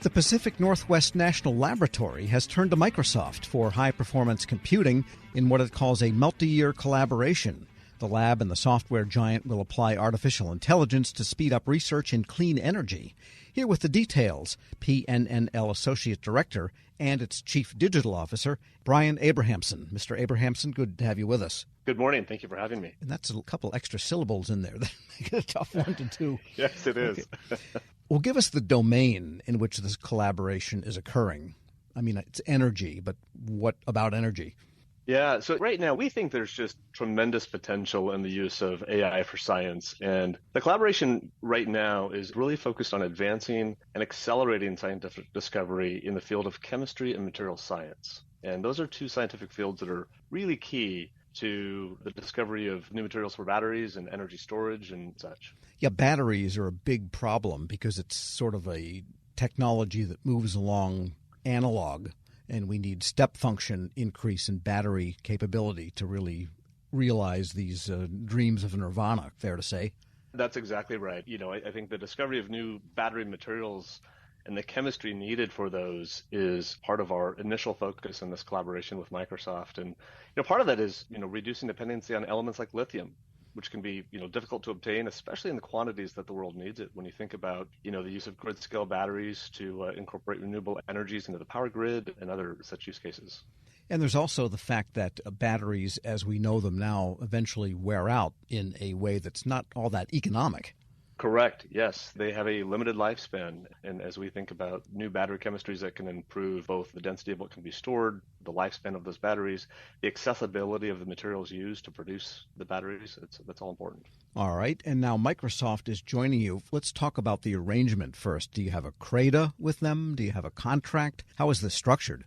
The Pacific Northwest National Laboratory has turned to Microsoft for high-performance computing in what it calls a multi-year collaboration. The lab and the software giant will apply artificial intelligence to speed up research in clean energy. Here with the details, PNNL Associate Director and its Chief Digital Officer, Brian Abrahamson. Mr. Abrahamson, good to have you with us. Good morning. Thank you for having me. And that's a couple extra syllables in there that make it a tough one to do. Yes, it is. Okay. Well, give us the domain in which this collaboration is occurring. I mean, it's energy, but what about energy? Yeah, so right now we think there's just tremendous potential in the use of AI for science. And the collaboration right now is really focused on advancing and accelerating scientific discovery in the field of chemistry and material science. And those are two scientific fields that are really key to the discovery of new materials for batteries and energy storage and such. Yeah, batteries are a big problem because it's sort of a technology that moves along analog, and we need step function increase in battery capability to really realize these dreams of nirvana, fair to say? That's exactly right. I think the discovery of new battery materials and the chemistry needed for those is part of our initial focus in this collaboration with Microsoft. And part of that is reducing dependency on elements like lithium, which can be difficult to obtain, especially in the quantities that the world needs it. When you think about the use of grid scale batteries to incorporate renewable energies into the power grid and other such use cases. And there's also the fact that batteries, as we know them now, eventually wear out in a way that's not all that economic. Correct. Yes. They have a limited lifespan. And as we think about new battery chemistries that can improve both the density of what can be stored, the lifespan of those batteries, the accessibility of the materials used to produce the batteries, that's all important. All right. And now Microsoft is joining you. Let's talk about the arrangement first. Do you have a CRADA with them? Do you have a contract? How is this structured?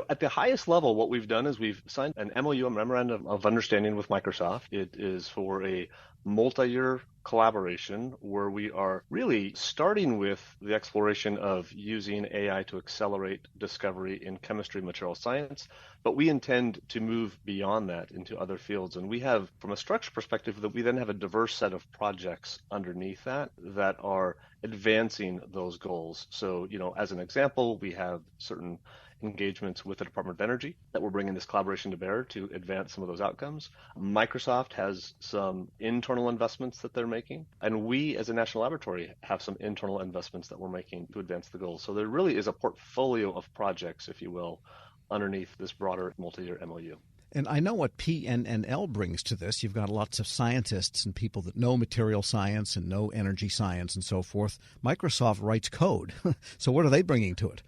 At the highest level, what we've done is we've signed an MOU, a Memorandum of Understanding with Microsoft. It is for a multi-year collaboration where we are really starting with the exploration of using AI to accelerate discovery in chemistry and material science, but we intend to move beyond that into other fields. And we have, from a structure perspective, that we then have a diverse set of projects underneath that are advancing those goals. So, as an example, we have certain engagements with the Department of Energy that we're bringing this collaboration to bear to advance some of those outcomes. Microsoft has some internal investments that they're making, and we as a national laboratory have some internal investments that we're making to advance the goals. So there really is a portfolio of projects, if you will, underneath this broader multi-year MOU. And I know what PNNL brings to this. You've got lots of scientists and people that know material science and know energy science and so forth. Microsoft writes code. So what are they bringing to it?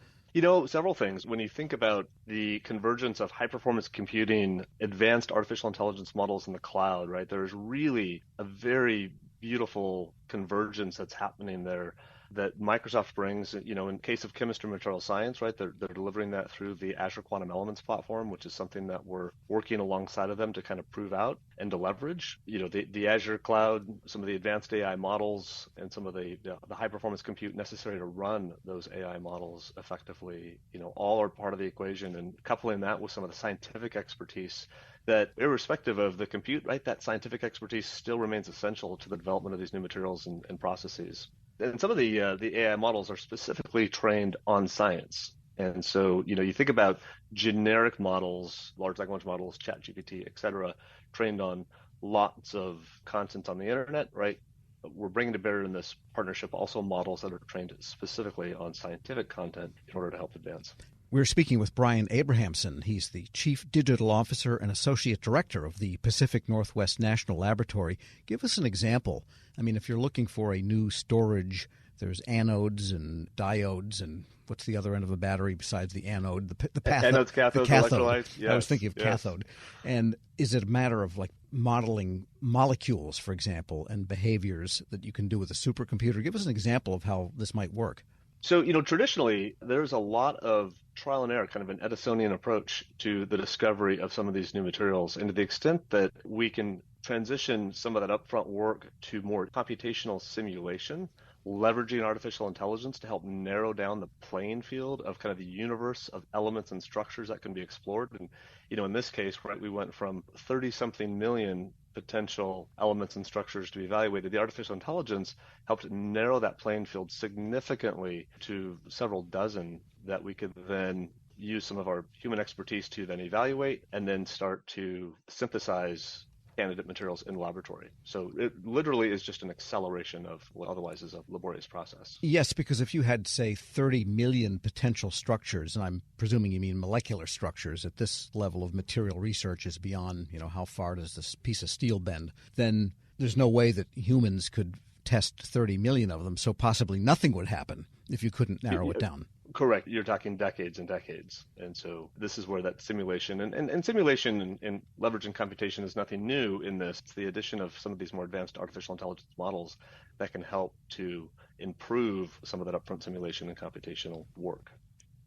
Several things. When you think about the convergence of high-performance computing, advanced artificial intelligence models in the cloud, right, there's really a very beautiful convergence that's happening there that Microsoft brings. In case of chemistry and material science, right, they're delivering that through the Azure Quantum Elements platform, which is something that we're working alongside of them to kind of prove out and to leverage. The Azure cloud, some of the advanced AI models, and some of the high performance compute necessary to run those AI models effectively, all are part of the equation. And coupling that with some of the scientific expertise that, irrespective of the compute, right, that scientific expertise still remains essential to the development of these new materials and processes. And some of the AI models are specifically trained on science. And so, you think about generic models, large language models, ChatGPT, et cetera, trained on lots of content on the internet, right? We're bringing to bear in this partnership also models that are trained specifically on scientific content in order to help advance. We're speaking with Brian Abrahamson. He's the Chief Digital Officer and Associate Director of the Pacific Northwest National Laboratory. Give us an example. I mean, if you're looking for a new storage, there's anodes and diodes, and what's the other end of a battery besides the anode? The anodes, cathodes, electrolytes. Yes, I was thinking of cathode. And is it a matter of like modeling molecules, for example, and behaviors that you can do with a supercomputer? Give us an example of how this might work. So, traditionally, there's a lot of trial and error, kind of an Edisonian approach to the discovery of some of these new materials. And to the extent that we can transition some of that upfront work to more computational simulation, leveraging artificial intelligence to help narrow down the playing field of kind of the universe of elements and structures that can be explored. And, in this case, right, we went from 30-something million potential elements and structures to be evaluated, the artificial intelligence helped narrow that playing field significantly to several dozen that we could then use some of our human expertise to then evaluate and then start to synthesize candidate materials in laboratory. So it literally is just an acceleration of what otherwise is a laborious process. Yes, because if you had, say, 30 million potential structures, and I'm presuming you mean molecular structures, at this level of material research is beyond, how far does this piece of steel bend, then there's no way that humans could test 30 million of them, so possibly nothing would happen if you couldn't narrow it down. Correct. You're talking decades and decades. And so this is where that simulation and simulation and leveraging computation is nothing new in this. It's the addition of some of these more advanced artificial intelligence models that can help to improve some of that upfront simulation and computational work.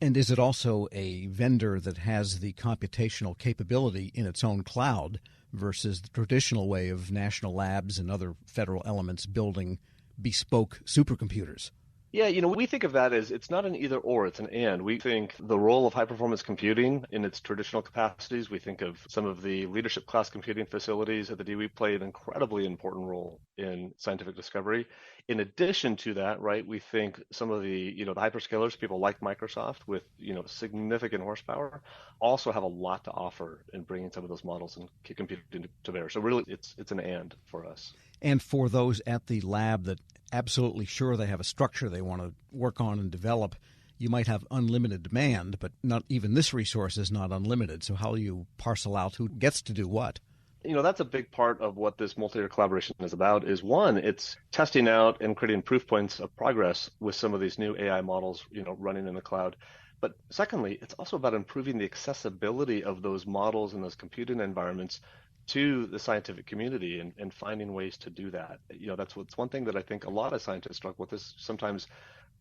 And is it also a vendor that has the computational capability in its own cloud versus the traditional way of national labs and other federal elements building bespoke supercomputers? Yeah, we think of that as it's not an either or, it's an and. We think the role of high performance computing in its traditional capacities, we think of some of the leadership class computing facilities at the DOE play an incredibly important role in scientific discovery. In addition to that, right, we think some of the, the hyperscalers, people like Microsoft with, significant horsepower, also have a lot to offer in bringing some of those models and computing to bear. So really, it's an and for us. And for those at the lab that absolutely sure they have a structure they want to work on and develop, you might have unlimited demand, but not even this resource is not unlimited. So how do you parcel out who gets to do what? That's a big part of what this multi-year collaboration is about is one, it's testing out and creating proof points of progress with some of these new AI models, running in the cloud. But secondly, it's also about improving the accessibility of those models and those computing environments to the scientific community and finding ways to do that. That's one thing that I think a lot of scientists struggle with is sometimes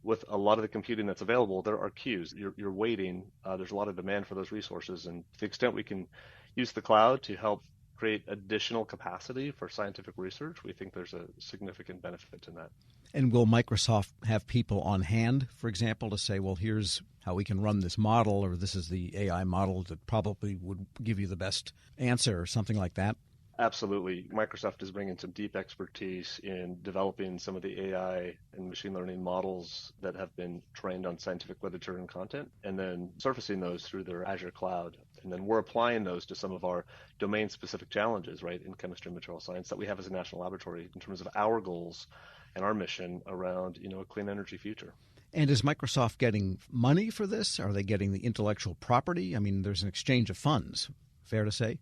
with a lot of the computing that's available, there are queues. You're waiting. There's a lot of demand for those resources. And to the extent we can use the cloud to help create additional capacity for scientific research, we think there's a significant benefit in that. And will Microsoft have people on hand, for example, to say, well, here's how we can run this model, or this is the AI model that probably would give you the best answer, or something like that? Absolutely. Microsoft is bringing some deep expertise in developing some of the AI and machine learning models that have been trained on scientific literature and content, and then surfacing those through their Azure cloud. And then we're applying those to some of our domain-specific challenges, right, in chemistry and material science that we have as a national laboratory in terms of our goals and our mission around, a clean energy future. And is Microsoft getting money for this? Are they getting the intellectual property? I mean, there's an exchange of funds, fair to say?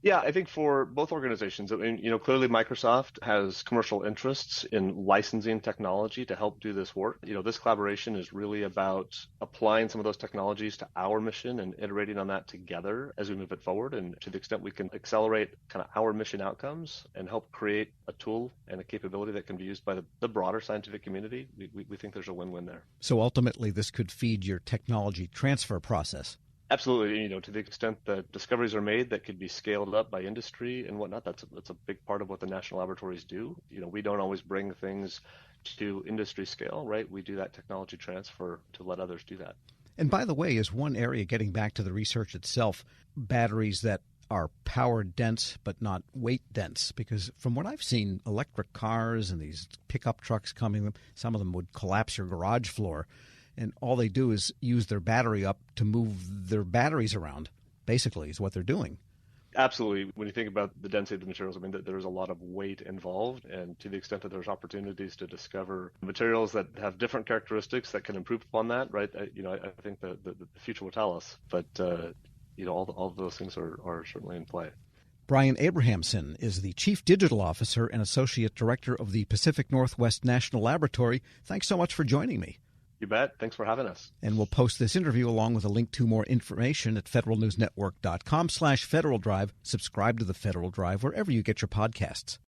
Yeah, I think for both organizations, clearly Microsoft has commercial interests in licensing technology to help do this work. This collaboration is really about applying some of those technologies to our mission and iterating on that together as we move it forward. And to the extent we can accelerate kind of our mission outcomes and help create a tool and a capability that can be used by the broader scientific community, we think there's a win-win there. So ultimately, this could feed your technology transfer process. Absolutely. To the extent that discoveries are made that could be scaled up by industry and whatnot, that's a big part of what the national laboratories do. We don't always bring things to industry scale, right? We do that technology transfer to let others do that. And by the way, is one area, getting back to the research itself, batteries that are power dense but not weight dense? Because from what I've seen, electric cars and these pickup trucks coming, some of them would collapse your garage floor. And all they do is use their battery up to move their batteries around, basically, is what they're doing. Absolutely. When you think about the density of the materials, there's a lot of weight involved. And to the extent that there's opportunities to discover materials that have different characteristics that can improve upon that, right? I think the future will tell us. But, all of those things are certainly in play. Brian Abrahamson is the Chief Digital Officer and Associate Director of the Pacific Northwest National Laboratory. Thanks so much for joining me. You bet. Thanks for having us. And we'll post this interview along with a link to more information at federalnewsnetwork.com/Federal Drive. Subscribe to the Federal Drive wherever you get your podcasts.